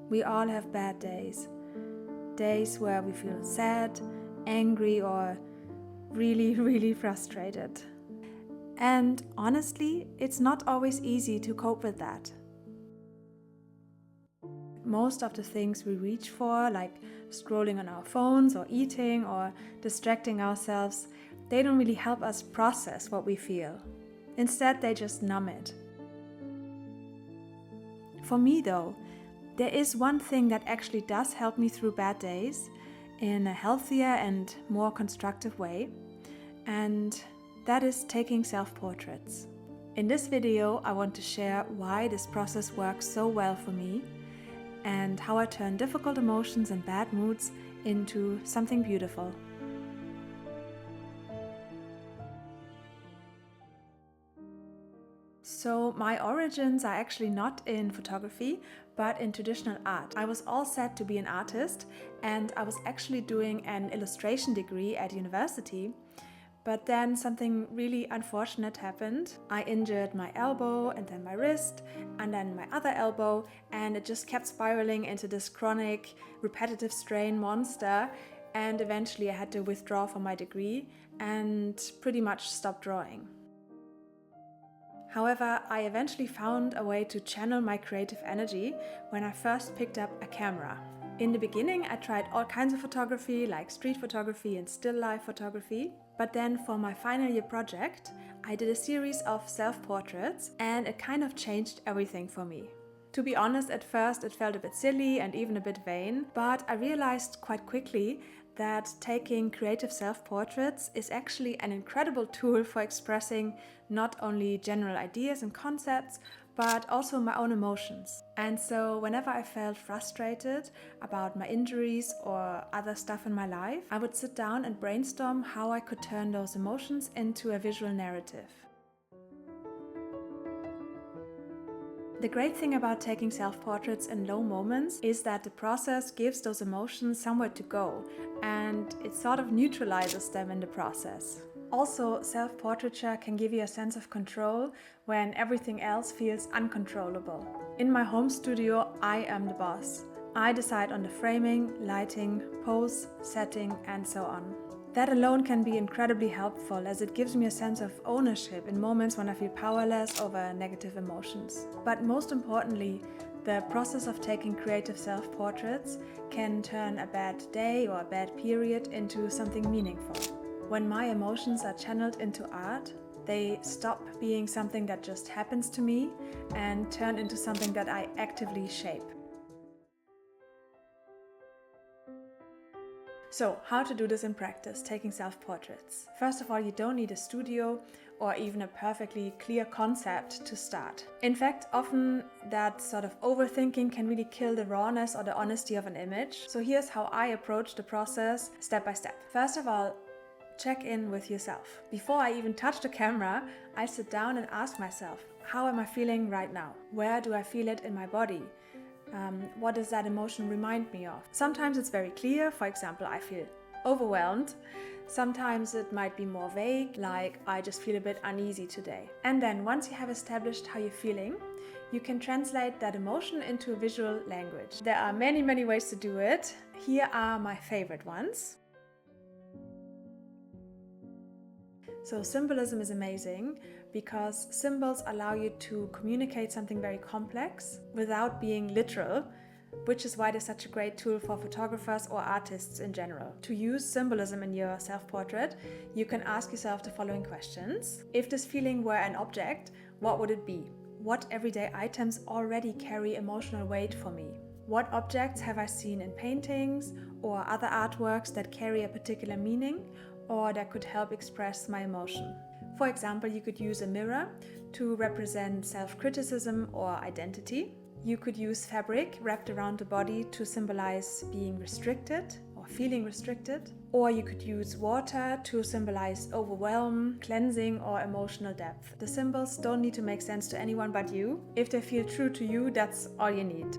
We all have bad days. Days where we feel sad, angry, or really, really frustrated. And honestly, it's not always easy to cope with that. Most of the things we reach for, like scrolling on our phones or eating or distracting ourselves, they don't really help us process what we feel. Instead, they just numb it. For me though, there is one thing that actually does help me through bad days in a healthier and more constructive way, and that is taking self-portraits. In this video, I want to share why this process works so well for me and how I turn difficult emotions and bad moods into something beautiful. So my origins are actually not in photography, but in traditional art. I was all set to be an artist, and I was actually doing an illustration degree at university. But then something really unfortunate happened. I injured my elbow and then my wrist and then my other elbow, and it just kept spiraling into this chronic, repetitive strain monster, and eventually I had to withdraw from my degree and pretty much stop drawing. However, I eventually found a way to channel my creative energy when I first picked up a camera. In the beginning, I tried all kinds of photography, like street photography and still life photography. But then for my final year project, I did a series of self-portraits, and it kind of changed everything for me. To be honest, at first it felt a bit silly and even a bit vain, but I realized quite quickly that taking creative self-portraits is actually an incredible tool for expressing not only general ideas and concepts, but also my own emotions. And so whenever I felt frustrated about my injuries or other stuff in my life, I would sit down and brainstorm how I could turn those emotions into a visual narrative. The great thing about taking self-portraits in low moments is that the process gives those emotions somewhere to go, and it sort of neutralizes them in the process. Also, self-portraiture can give you a sense of control when everything else feels uncontrollable. In my home studio, I am the boss. I decide on the framing, lighting, pose, setting, and so on. That alone can be incredibly helpful, as it gives me a sense of ownership in moments when I feel powerless over negative emotions. But most importantly, the process of taking creative self-portraits can turn a bad day or a bad period into something meaningful. When my emotions are channeled into art, they stop being something that just happens to me and turn into something that I actively shape. So, how to do this in practice, taking self-portraits? First of all, you don't need a studio or even a perfectly clear concept to start. In fact, often that sort of overthinking can really kill the rawness or the honesty of an image. So here's how I approach the process step by step. First of all, check in with yourself. Before I even touch the camera, I sit down and ask myself, how am I feeling right now? Where do I feel it in my body? What does that emotion remind me of? Sometimes it's very clear, for example, I feel overwhelmed. Sometimes it might be more vague, like I just feel a bit uneasy today. And then once you have established how you're feeling, you can translate that emotion into a visual language. There are many, many ways to do it. Here are my favorite ones. So symbolism is amazing because symbols allow you to communicate something very complex without being literal, which is why they're such a great tool for photographers or artists in general. To use symbolism in your self-portrait, you can ask yourself the following questions. If this feeling were an object, what would it be? What everyday items already carry emotional weight for me? What objects have I seen in paintings or other artworks that carry a particular meaning or that could help express my emotion? For example, you could use a mirror to represent self-criticism or identity. You could use fabric wrapped around the body to symbolize being restricted or feeling restricted. Or you could use water to symbolize overwhelm, cleansing, or emotional depth. The symbols don't need to make sense to anyone but you. If they feel true to you, that's all you need.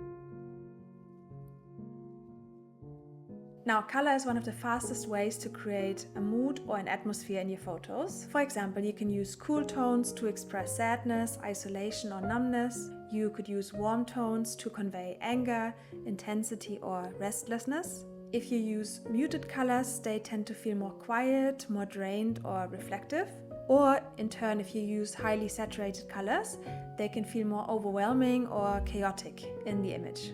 Now, color is one of the fastest ways to create a mood or an atmosphere in your photos. For example, you can use cool tones to express sadness, isolation, or numbness. You could use warm tones to convey anger, intensity, or restlessness. If you use muted colors, they tend to feel more quiet, more drained, or reflective. Or in turn, if you use highly saturated colors, they can feel more overwhelming or chaotic in the image.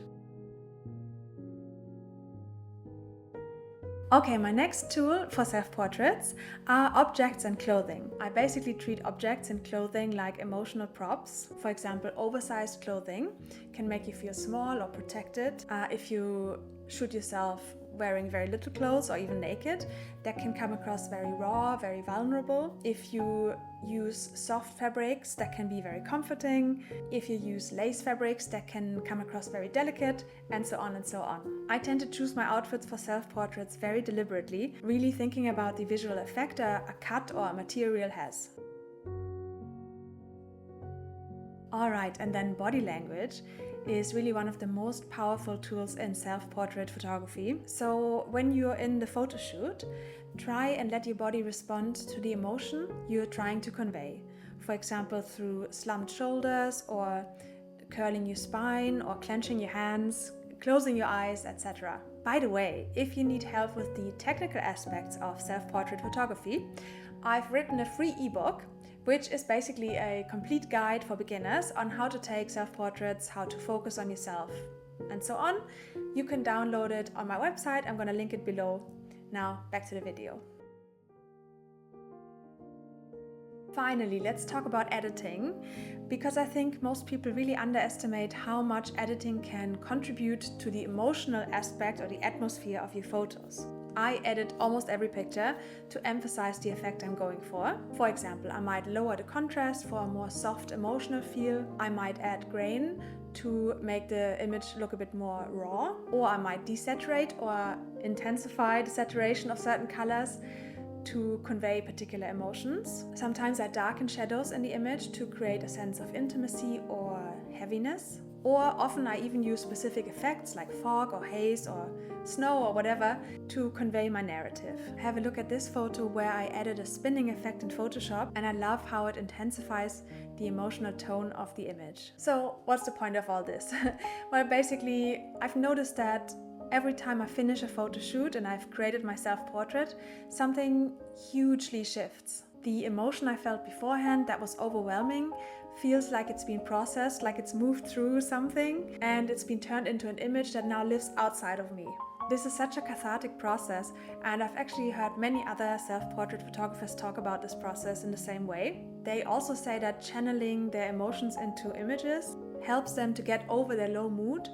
Okay, my next tool for self-portraits are objects and clothing. I basically treat objects and clothing like emotional props. For example, oversized clothing can make you feel small or protected. If you shoot yourself wearing very little clothes or even naked, that can come across very raw, very vulnerable. If you use soft fabrics, that can be very comforting. If you use lace fabrics, that can come across very delicate, and so on and so on. I tend to choose my outfits for self-portraits very deliberately, really thinking about the visual effect a cut or a material has. Alright, and then body language is really one of the most powerful tools in self-portrait photography. So when you're in the photo shoot, try and let your body respond to the emotion you're trying to convey. For example, through slumped shoulders, or curling your spine, or clenching your hands, closing your eyes, etc. By the way, if you need help with the technical aspects of self-portrait photography, I've written a free ebook which is basically a complete guide for beginners on how to take self-portraits, how to focus on yourself, and so on. You can download it on my website. I'm going to link it below. Now, back to the video. Finally, let's talk about editing, because I think most people really underestimate how much editing can contribute to the emotional aspect or the atmosphere of your photos. I edit almost every picture to emphasize the effect I'm going for. For example, I might lower the contrast for a more soft emotional feel. I might add grain to make the image look a bit more raw, or I might desaturate or intensify the saturation of certain colors to convey particular emotions. Sometimes I darken shadows in the image to create a sense of intimacy or heaviness. Or often I even use specific effects like fog or haze or snow or whatever to convey my narrative. Have a look at this photo where I added a spinning effect in Photoshop, and I love how it intensifies the emotional tone of the image. So what's the point of all this? Well, basically, I've noticed that every time I finish a photo shoot and I've created my self-portrait, something hugely shifts. The emotion I felt beforehand that was overwhelming feels like it's been processed, like it's moved through something, and it's been turned into an image that now lives outside of me. This is such a cathartic process, and I've actually heard many other self-portrait photographers talk about this process in the same way. They also say that channeling their emotions into images helps them to get over their low mood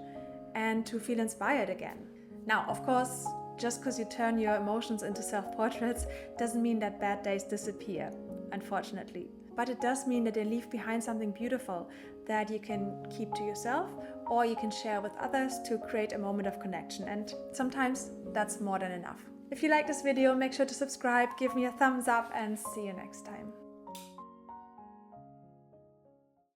and to feel inspired again. Now, of course, just because you turn your emotions into self-portraits doesn't mean that bad days disappear, unfortunately. But it does mean that they leave behind something beautiful that you can keep to yourself, or you can share with others to create a moment of connection. And sometimes that's more than enough. If you like this video, make sure to subscribe, give me a thumbs up, and see you next time.